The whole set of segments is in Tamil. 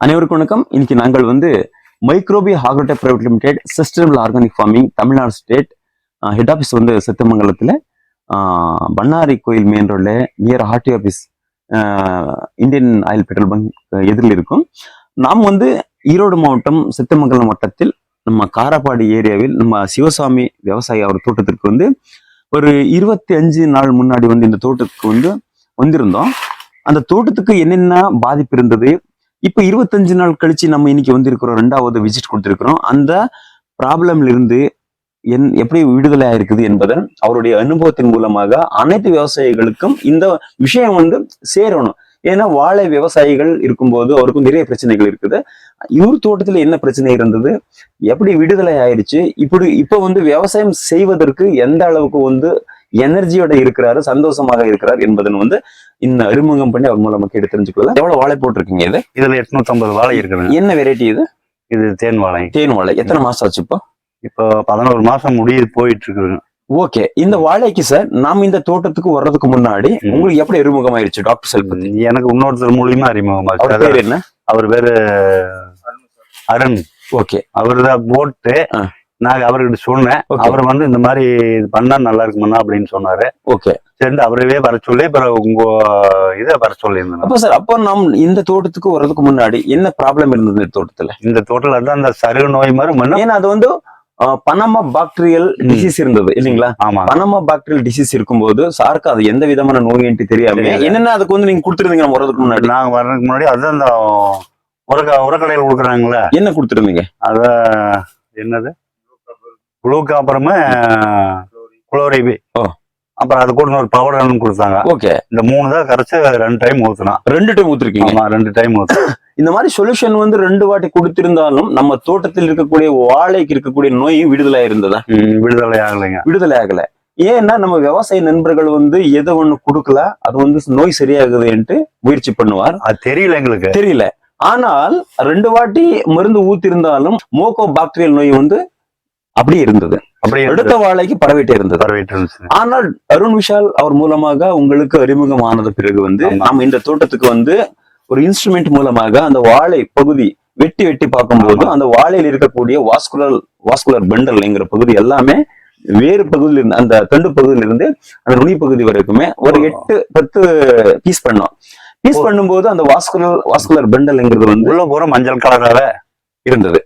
அனைவருக்கும் வணக்கம். இன்னைக்கு நாங்கள் Microbi Agrotech private limited sustainable organic farming Tamil Nadu state head office சத்தியமங்கலத்தில் பண்ணாரி கோயில் மெயின் ரோட்ல near RT office Indian oil petrol bunk எதிரில் இருக்கும். நாம் ஈரோடு மாவட்டம் சத்தியமங்கலம் வட்டத்தில் நம்ம காரப்பாடி ஏரியாவில் நம்ம சிவசாமி விவசாயி அவர் தோட்டத்திற்கு ஒரு 25 நாள் முன்னாடி இந்த தோட்டத்துக்கு வந்திருந்தோம். அந்த தோட்டத்துக்கு என்னென்ன பாதிப்பு இருந்தது, இப்ப 25 நாள் கழிச்சு நம்ம இன்னைக்கு வந்திருக்கிறோம், 2வது விசிட் கொடுத்திருக்கிறோம். அந்த ப்ராப்ளம்ல இருந்து எப்படி விடுதலை ஆயிருக்குது என்பதை அவருடைய அனுபவத்தின் மூலமாக அனைத்து விவசாயிகளுக்கும் இந்த விஷயம் சேரணும். ஏன்னா வாழை விவசாயிகள் இருக்கும்போது அவருக்கும் நிறைய பிரச்சனைகள் இருக்குது. இவர் தோட்டத்துல என்ன பிரச்சனை இருந்தது, எப்படி விடுதலை ஆயிடுச்சு, இப்ப விவசாயம் செய்வதற்கு எந்த அளவுக்கு எனர்ஜியோட இருக்கிறாரு, சந்தோஷமாக இருக்கிறார் என்பதன் இந்த அறிமுகம் பண்ணி அவர் மூலமா கேட்டு தெரிஞ்சுக்கலாம். எவ்வளவு வாழை போட்டிருக்கீங்க? இதுல 850 வாழை இருக்குது. என்ன வெரைட்டி இது? இது தேன் வாழை. தேன் வாழை எத்தனை மாசம் ஆச்சு? இப்போ 11 மாசம் போயிட்டு இருக்குது. ஓகே. இந்த வாழைக்கு சார் நாம இந்த தோட்டத்துக்கு வர்றதுக்கு முன்னாடி உங்களுக்கு எப்படி அறிமுகம் ஆயிடுச்சு டாக்டர் செல்பதி? எனக்கு இன்னொருத்தர் மூலியமா அறிமுகம் ஆச்சு. அவர் பேர் என்ன? அவர் பேரு அருண். ஓகே. அவருதான் போட்டு நான் அவர்கிட்ட சொன்னேன். அவர் இந்த மாதிரி இது பண்ணா நல்லா இருக்குமண்ணா அப்படின்னு சொன்னாரு. ஓகே. சரி, அவரவே வர சொல்லி உங்க இதை வர சொல்லியிருந்தேன். அப்ப சார், அப்ப நாம் இந்த தோட்டத்துக்கு வர்றதுக்கு முன்னாடி என்ன ப்ராப்ளம் இருந்தது தோட்டத்துல? இந்த தோட்டத்துல அந்த சருகு நோய் மாதிரி, ஏன்னா அது பனமா பாக்டீரியல் டிசீஸ் இருந்தது இல்லைங்களா? ஆமா. பனமா பாக்டீரியல் டிசீஸ் இருக்கும்போது சாருக்கு அது எந்த விதமான நோயின்ட்டு தெரியாம என்னன்னா அதுக்கு நீங்க கொடுத்துருந்தீங்க வர்றதுக்கு முன்னாடி? நாங்க வர்றதுக்கு முன்னாடி அதுதான் இந்த உரக்கடையில் கொடுக்குறாங்களே. என்ன கொடுத்துருந்தீங்க? அத என்னது, குளூக்கு அப்புறமா குளோரிபி, அப்புறம் அது கூட ஒரு பவர் கொடுத்தாங்க. ஓகே. இந்த 3 தான் கரைச்சு 2 டைம் ஊத்துனா. 2 டைம் ஊத்துருக்கீங்க? 2 டைம் ஊத்து. இந்த மாதிரி சொல்யூஷன் 2 வாட்டி கொடுத்திருந்தாலும் நம்ம தோட்டத்தில் இருக்கக்கூடிய வாழைக்கு இருக்கக்கூடிய நோய் விடுதலை இருந்ததா? விடுதலை ஆகலைங்க. விடுதலை ஆகல. ஏன்னா நம்ம விவசாய நண்பர்கள் எதை ஒண்ணு கொடுக்கல, அது நோய் சரியாகுதுன்ட்டு முயற்சி பண்ணுவார். அது தெரியல, எங்களுக்கு தெரியல. ஆனால் 2 வாட்டி மருந்து ஊத்திருந்தாலும் மோகோ பாக்டீரியல் நோய் அப்படியே இருந்தது. அப்படியே அடுத்த வாழைக்கு பரவிட்டே இருந்தது. ஆனால் அருண் விஷால் அவர் மூலமாக உங்களுக்கு அறிமுகமானது பிறகு நம்ம இந்த தோட்டத்துக்கு ஒரு இன்ஸ்ட்ருமெண்ட் மூலமாக அந்த வாழை பகுதி வெட்டி பார்க்கும்போது அந்த வாழையில் இருக்கக்கூடிய வாஸ்குலர் பண்டல்ங்கிற பகுதி எல்லாமே வேறு பகுதியில் இருந்து, அந்த தண்டு பகுதியில இருந்து அந்த நுனி பகுதி வரைக்குமே ஒரு 8-10 பீஸ் பண்ணோம். பீஸ் பண்ணும்போது அந்த வாஸ்குலர் பண்டல்ங்கிறது உள்ள பூரா மஞ்சள் கலராக இருந்தது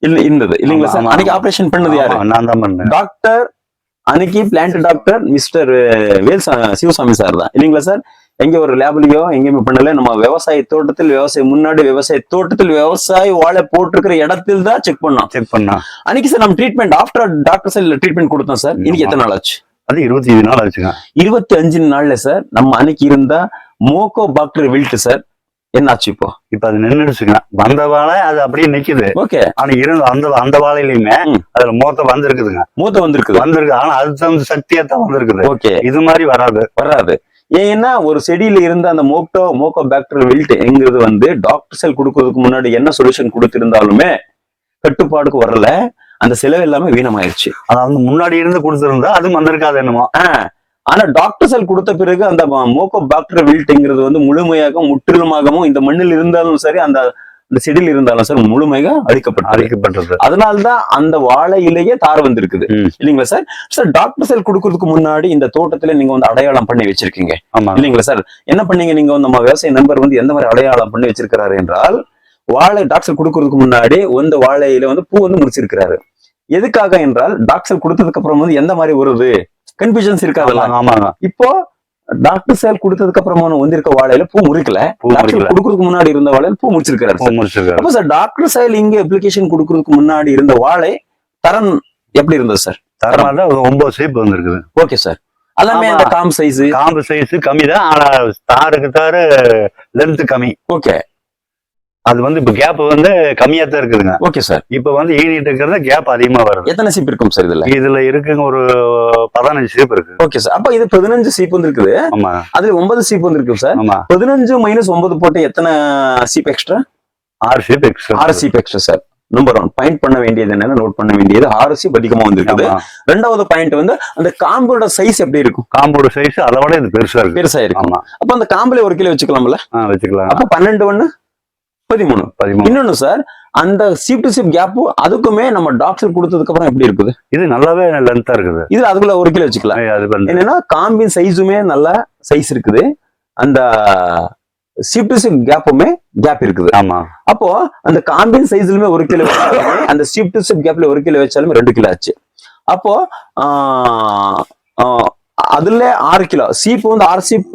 இல்லைங்களா சார்? அன்னைக்கு ஆபரேஷன் பண்ணது யாரு? நான் தான் பண்ணேன். டாக்டர் அன்னைக்கு plant doctor mister Sivasamy sir தான் இல்லைங்களா சார்? எங்க ஒரு லேப்லயோ எங்கேயுமே பண்ணல. நம்ம விவசாய தோட்டத்தில் விவசாய வாழை போட்டிருக்கிற இடத்தில் தான் செக் பண்ணோம். அன்னைக்கு சார் நம்ம treatment after doctor sir treatment கொடுத்தோம் சார். இன்னைக்கு எத்தனை நாள் ஆச்சு? அது 25 நாள் ஆச்சுங்க. 25 நாள்ல சார் நம்ம அன்னைக்கு இருந்த மோகோ பாக்டீரியா வில்ட் சார் என்னாச்சு? இப்ப அது நின்றுச்சுங்க. வந்த வாழை அது அப்படியே நிக்குது. ஓகே. ஆனா அந்த வாழையிலுமே அதுல மூத்த வந்திருக்கு. ஆனா அது சக்தியா தான் வந்திருக்குது. ஓகே. இது மாதிரி வராது. ஏன்னா ஒரு செடியில இருந்த அந்த மோகோ பாக்டீரியல் வில்ட்ங்கிறது டாக்டர் செல் கொடுக்கறதுக்கு முன்னாடி என்ன சொல்யூஷன் கொடுத்திருந்தாலுமே கட்டுப்பாடுக்கு வரல. அந்த செலவு எல்லாமே வீணமாயிருச்சு. அதாவது முன்னாடி இருந்து கொடுத்திருந்தா அது வந்திருக்காது என்னமோ. ஆனா டாக்டர் செல் கொடுத்த பிறகு அந்த மோகோ பாக்டீரியல் வில்ட்ங்கிறது முற்றிலுமாகவும் இந்த மண்ணில் இருந்தாலும் சரி, அந்த செடியில் இருந்தாலும் சார் முழுமையாக அழிக்கப்பட்டது. அதனால்தான் அந்த வாழையிலேயே தார் வந்திருக்குது இல்லைங்களா சார்? சார், டாக்டர் செல் கொடுக்கறதுக்கு முன்னாடி இந்த தோட்டத்துல நீங்க அடையாளம் பண்ணி வச்சிருக்கீங்க இல்லைங்களா சார்? என்ன பண்ணீங்க நீங்க? நம்ம விவசாய நண்பர் எந்த மாதிரி அடையாளம் பண்ணி வச்சிருக்கிறாரு என்றால், வாழை டாக்டர் கொடுக்கறதுக்கு முன்னாடி வாழையில பூ முடிச்சிருக்கிறாரு. எதுக்காக என்றால், டாக்டர் கொடுத்ததுக்கு அப்புறம் எந்த மாதிரி வருது கன்ஃபியூஷன்ஸ் இருக்காதுல்ல? ஆமாங்க. இப்போ டாக்டர் சேல் கொடுத்ததுக்கு அப்புறமா வந்திருக்க வாழையில பூ முறிக்கல. கொடுக்கறதுக்கு முன்னாடி இருந்த வாழையில பூ முடிச்சிருக்காரு. அப்ப சார், டாக்டர் சேல் இங்க அப்ளிகேஷன் கொடுக்கறதுக்கு முன்னாடி இருந்த வாழை தரம் எப்படி இருந்தது சார்? தரமா 9 ஷேப் வந்திருக்குது. Okay sir. எல்லாமே அந்த காம்பு சைஸ் கம்மிதான். ஆனா தாரு லென்த் கம்மி. ஓகே. அது இப்ப கேப் கம்மியா தான் இருக்குதுங்க. Okay sir. இப்ப ஈனிட்டு இருக்கிறது கேப் அதிகமா வருது. எத்தனை சீப் இருக்கும் சார் இதுல இருக்குங்க? ஒரு 15 சீப் இருக்கு. Okay sir. அப்ப இது 15 சீப் இருக்குது. ஆமா. அதுல 9 சீப் இருக்கு சார். 15 - 9 போட்டு எத்தனை சீப் எக்ஸ்ட்ரா? 6 சீப் எக்ஸ்ட்ரா. 6 சீப் எக்ஸ்ட்ரா சார். நம்பர் 1 பாயிண்ட் பண்ண வேண்டியது என்னன்னா, நோட் பண்ண வேண்டியது 6 சீப் அதிகமா வந்திருக்குது. 2வது பாயிண்ட் அந்த காம்போட சைஸ் எப்படி இருக்கும்? காம்போட சைஸ் அதை விட இது பெருசா இருக்கும். அப்ப அந்த காம்புல 1 கிலோ வச்சுக்கலாம்ல? வச்சுக்கலாம். அப்ப 12 1 13. இன்னொன்னு சார், அந்த சீப் டு சீப் கேப் அதுக்குமே நம்ம டாக்டர் கொடுத்ததுக்கு அப்புறம் எப்படி இருக்குது? இது நல்லாவே லென்த்தா இருக்குது. இது அதுக்குள்ள 1 கிலோ வச்சுக்கலாம். அது வந்து என்னன்னா காம்பின் சைஸுமே நல்ல சைஸ் இருக்குது, அந்த சீப் டு சீப் கேப் இருக்குது. ஆமா. அப்போ அந்த காம்பின் சைஸ்லுமே 1 கிலோ வச்சாலுமே, அந்த சீப் டு சீப் கேப்ல 1 கிலோ வச்சாலுமே 2 கிலோ ஆச்சு. அப்போ அதுல 6 கிலோ சீப் வந்து 6 சீப்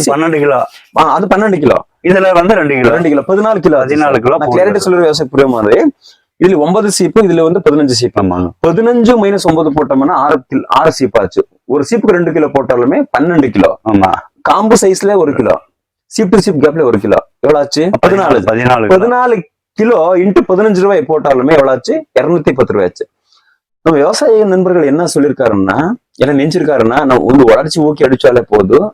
12 கிலோ. அது 12 கிலோ. இதுல வந்து 2 கிலோ 14 கிலோ. 14 கிலோ. கிளாரிட்டி சொல்ற விவசாய புரிய மாதிரி இதுல 9 சீப்பு, இதுல வந்து 15 சீப். 15 - 9 போட்டோம்னா 6 சீப் ஆச்சு. ஒரு சீப்புக்கு 2 கிலோ போட்டாலுமே 12 கிலோ. ஆமா. காம்பு சைஸ்ல 1 கிலோ, சீப் டு சீப் கேப்ல 1 கிலோ, எவ்வளவு ஆச்சு? 14 கிலோ இன்ட்டு 15 ரூபாய் போட்டாலுமே எவ்வளவு ஆச்சு? 210 ரூபாய் ஆச்சு. நம்ம விவசாய நண்பர்கள் என்ன சொல்லியிருக்காருன்னா, என்ன நினைச்சிருக்காருன்னா, நம்ம வந்து வளர்ச்சி ஊக்கி அடிச்சாலே போதும்,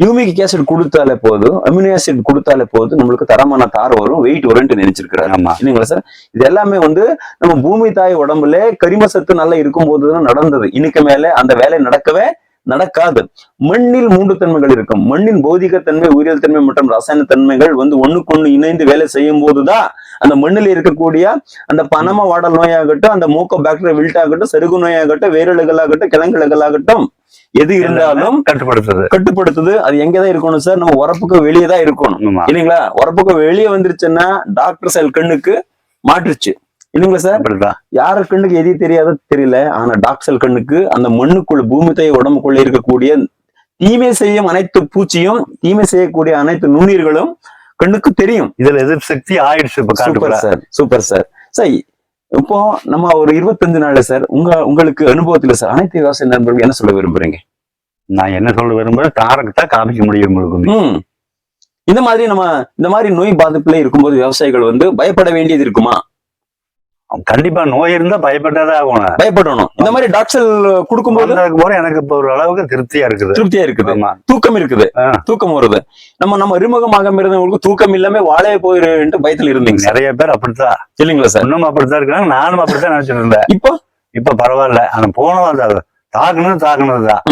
யூமிக் ஆசிட் கொடுத்தாலே போதும், அமினோ ஆசிட் கொடுத்தாலே போதும், நம்மளுக்கு தரமான தார் வரும், வெயிட் வரும்னு நினைச்சிருக்காரு. இல்லைங்களா சார்? இது எல்லாமே வந்து நம்ம பூமி தாய் உடம்புல கரிம சத்து நல்லா இருக்கும் போதுதான் நடந்தது. இன்னைக்கு மேல அந்த வேலை நடக்காது. மண்ணில் 3 தன்மைகள் இருக்கும். மண்ணின் பௌதிக தன்மை, உயிரியல் தன்மை மற்றும் ரசாயன தன்மைகள் வந்து ஒண்ணுக்கொண்ணு இணைந்து வேலை செய்யும் போதுதான் அந்த மண்ணில் இருக்கக்கூடிய அந்த பனம வாடல் நோயாகட்டும், அந்த மூக்கோ பாக்டீரியா வில்ட் ஆகட்டும், செருகு நோயாகட்டும், வேரழுகளாகட்டும், கிழங்குகளாகட்டும், எது இருந்தாலும் கட்டுப்படுத்துது. அது எங்கதான் இருக்கணும் சார்? நம்ம உரப்புக்கு வெளியே தான் இருக்கணும், இல்லைங்களா? உரப்புக்கு வெளியே வந்துருச்சுன்னா டாக்டர் செல் கண்ணுக்கு மாற்றுச்சு, இல்லைங்களா சார்? யாரு கண்ணுக்கு எது தெரியாத தெரியல, ஆனா டாக்டர் கண்ணுக்கு அந்த மண்ணுக்குள்ள பூமி தாய் உடம்புக்குள்ள இருக்கக்கூடிய தீமை செய்யும் அனைத்து பூச்சியும், தீமை செய்யக்கூடிய அனைத்து நுண்ணுயிர்களும் கண்ணுக்கு தெரியும். இதுல எதிர்ப்பு சக்தி ஆயிடுச்சு. Super sir. சரி, இப்போ நம்ம ஒரு 25 நாள்ல சார் உங்களுக்கு அனுபவத்துல சார் அனைத்து விவசாய நண்பர்கள் என்ன சொல்ல விரும்புறீங்க? நான் என்ன சொல்ல விரும்புறேன், தாரக்கு தான் காமிக்க முடியும். இந்த மாதிரி நோய் பாதிப்புல இருக்கும்போது விவசாயிகள் வந்து பயப்பட வேண்டியது இருக்குமா? கண்டிப்பா நோய் இருந்தா பயப்படணும். இந்த மாதிரி டாக்டர் கொடுக்கும்போது எனக்கு இப்ப ஒரு அளவுக்கு திருப்தியா இருக்குது. தூக்கம் இருக்குது, தூக்கம் வருது. நம்ம அறிமுகமாக இருந்தவங்களுக்கு தூக்கம் இல்லாம வாழைய போயிரு பயத்துல இருந்தீங்க. நிறைய பேர் அப்படித்தான், இல்லைங்களா சார்? இன்னும் அப்படித்தான் இருக்காங்க. நானும் அப்படித்தான் நினைச்சிட்டு இருந்தேன். இப்ப பரவாயில்ல. ஆனா போனது தாக்குனதுதான்.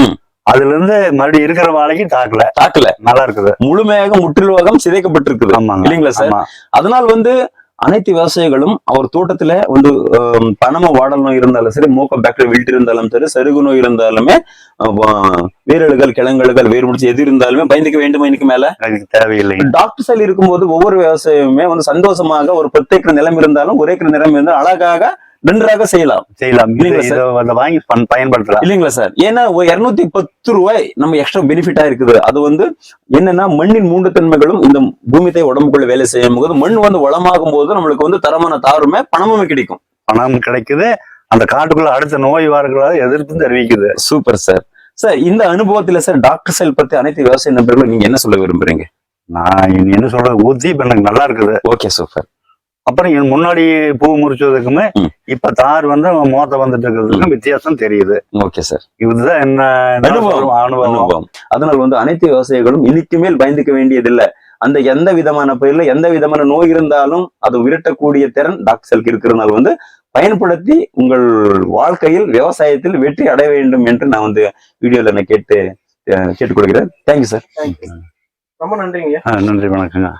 அதுல இருந்து மறுபடியும் இருக்கிற வாழைக்கு தாக்கல. நல்லா இருக்குது. முழுமையாக முற்றிலுவாகம் சிதைக்கப்பட்டிருக்குது, இல்லைங்களா சார்? அதனால் வந்து அனைத்து விவசாயிகளும் அவர் தோட்டத்துல வந்து பனம வாடல் நோய் இருந்தாலும் சரி, மூக்க பாக்டீரியா வில்ட் இருந்தாலும் சரி, சருகு நோய் இருந்தாலுமே, வேரழுகள், கிழங்குகள், வேறு முடிச்சு எது இருந்தாலுமே பயந்துக்க வேண்டுமா? இன்னைக்கு மேல தேவையில்லை. டாக்டர் சைல் இருக்கும்போது ஒவ்வொரு விவசாயமே வந்து சந்தோஷமாக ஒரு 10 ஏக்கர் நிலம் இருந்தாலும் 1 ஏக்கர் நிலம் இருந்தாலும் அழகாக நன்றாக செய்யலாம். வாங்கி பயன்படுத்தலாம், இல்லைங்களா சார்? ஏன்னா 210 ரூபாய் நம்ம எக்ஸ்ட்ரா பெனிஃபிட்டா இருக்குது. அது வந்து என்னன்னா மண்ணின் 3 தன்மைகளும் இந்த பூமி தாய் உடம்புக்குள்ள வேலை செய்யும் போது மண் வந்து வளமாகும் போது நம்மளுக்கு வந்து தரமான தாருமே பணமுமே கிடைக்கும். பணம் கிடைக்குது. அந்த காட்டுக்குள்ள அடுத்த நோய் வாரங்களால எதிர்ப்பு தெரிவிக்குது. Super sir. சார் இந்த அனுபவத்துல சார் டாக்டர் செல் பத்தி அனைத்து விவசாய நண்பர்களும் நீங்க என்ன சொல்ல விரும்புறீங்க? நான் என்ன சொல்றது, ஊத்தி இப்ப எனக்கு நல்லா இருக்குது. Okay, super. அப்புறம் முன்னாடி பூ முறிச்சதுக்குமே இப்ப தார் வந்து மோத்த வந்துட்டு இருக்கிறதுக்கும் வித்தியாசம் தெரியுது. Okay sir. இதுதான் என்ன அனுபவம். அதனால வந்து அனைத்து விவசாயிகளும் இன்னைக்கு மேல் பயந்துக்க வேண்டியதில்லை. அந்த எந்த விதமான பயிர்ல எந்த விதமான நோய் இருந்தாலும் அது விரட்டக்கூடிய திறன் டாக்டர் செல்க்கு இருக்கிறதுனால வந்து பயன்படுத்தி உங்கள் வாழ்க்கையில் விவசாயத்தில் வெற்றி அடைய வேண்டும் என்று நான் வந்து வீடியோல நான் கேட்டுக்கொள்கிறேன். Thank you sir. ரொம்ப நன்றிங்க. நன்றி, வணக்கங்க.